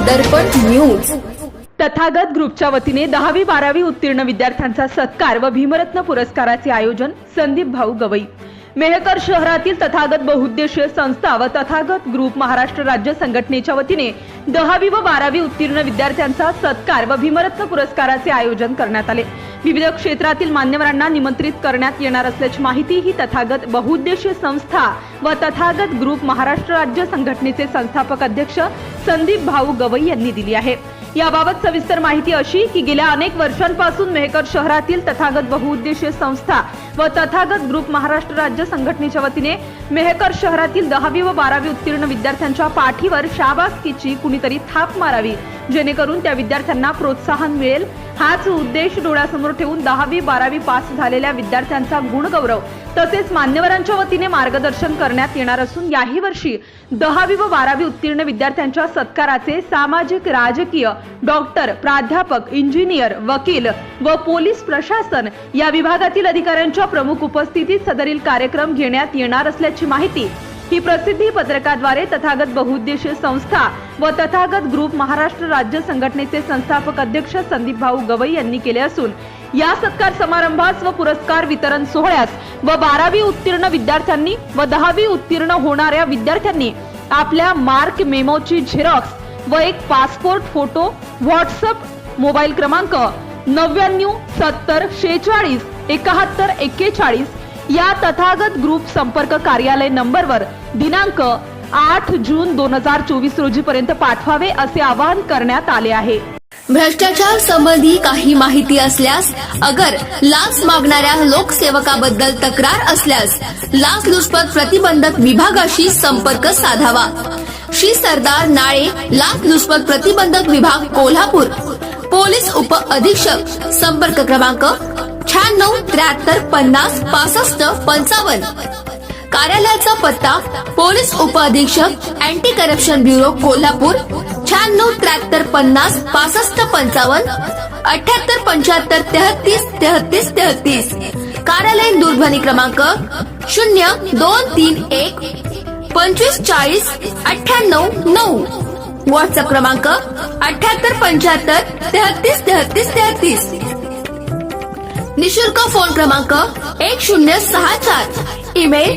दर्पण news. Tathagata ग्रुपच्या वतीने 10वी 12वी उत्तीर्ण विद्यार्थ्यांचा सत्कार व भीमरत्न पुरस्काराचे आयोजन संदीप भाऊ गवई। मेहकर शहरातील तथागत बहुउद्देशीय संस्था व तथागत ग्रुप महाराष्ट्र राज्य संघटनेच्या वतीने 10वी व 12वी उत्तीर्ण विद्यार्थ्यांचा सत्कार व भीमरत्न पुरस्काराचे आयोजन करण्यात आले। विविध क्षेत्रातील मान्यवरांना निमंत्रित करण्यात येणार असल्याची माहिती ही तथागत बहुउद्देशीय संस्था व तथागत ग्रुप महाराष्ट्र राज्य संघटनेचे संस्थापक अध्यक्ष संदीप भाऊ गवई यांनी दिली आहे। याबाबत सविस्तर माहिती अशी की गेल्या अनेक वर्षांपासून मेहकर शहरातील तथागत बहुउद्देशीय संस्था व तथागत ग्रुप महाराष्ट्र राज्य संघटनेच्या वतीने मेहकर शहरातील 10वी व 12वी उत्तीर्ण विद्यार्थ्यांच्या पाठीवर शाबासकीची कुणीतरी थाप मारावी, जेणेकरून त्या विद्यार्थ्यांना प्रोत्साहन मिळेल। हाच उद्देश डोळ्यासमोर ठेवून 10वी 12वी पास झालेल्या विद्यार्थ्यांचा गुणगौरव तसेच मान्यवरांच्या वतीने मार्गदर्शन करण्यात येणार असून याही वर्षी 10वी व 12वी उत्तीर्ण विद्यार्थ्यांच्या सत्काराचे सामाजिक, राजकीय, डॉक्टर, प्राध्यापक, इंजिनियर, वकील व पोलीस प्रशासन या विभागातील अधिकाऱ्यांच्या प्रमुख उपस्थितीत सदरील कार्यक्रम घेण्यात येणार असल्याची माहिती ही प्रसिद्धी पत्रकाद्वारे तथागत बहुउद्देशीय संस्था व तथागत ग्रुप महाराष्ट्र राज्य संघटनेचे संस्थापक अध्यक्ष संदीप भाऊ गवई यांनी केले असून या सत्कार समारंभास व पुरस्कार वितरण सोहळ्यास व 12वी उत्तीर्ण विद्यार्थ्यांनी व 10वी उत्तीर्ण होणाऱ्या विद्यार्थ्यांनी आपल्या मार्क मेमोची झेरॉक्स व एक पासपोर्ट फोटो व्हॉट्सअप मोबाईल क्रमांक 99 70 46 71 41 या तथागत ग्रुप संपर्क कार्यालय नंबरवर दिनांक 8 जून 2024 रोजी पर्यंत पाठवावे असे आवाहन करण्यात आले आहे। भ्रष्टाचार संबंधी काही माहिती असल्यास अगर लाच मागणाऱ्या लोकसेवकाबद्दल तक्रार असल्यास लाचलुचपत प्रतिबंधक विभागाशी संपर्क साधावा। श्री सरदार नाळे लाचलुचपत प्रतिबंधक विभाग कोल्हापूर, पोलीस उप अधीक्षक, संपर्क क्रमांक 96 73 50 65 55। कार्यालयाचा पत्ता पोलीस उप अधीक्षक अँटी करप्शन ब्युरो कोल्हापूर 96 73 50 65 55 78 75 33 33 33। कार्यालयीन दूरध्वनी क्रमांक 0231 25 40 98 9। व्हॉट्सअप क्रमांक 78 75 33 33 33। निशुल्क फोन क्रमांक 1064। Email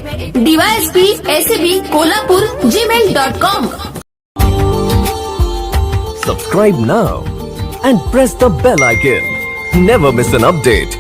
dysp@kolhapur@gmail.com। Subscribe now and press the bell icon. Never miss an update.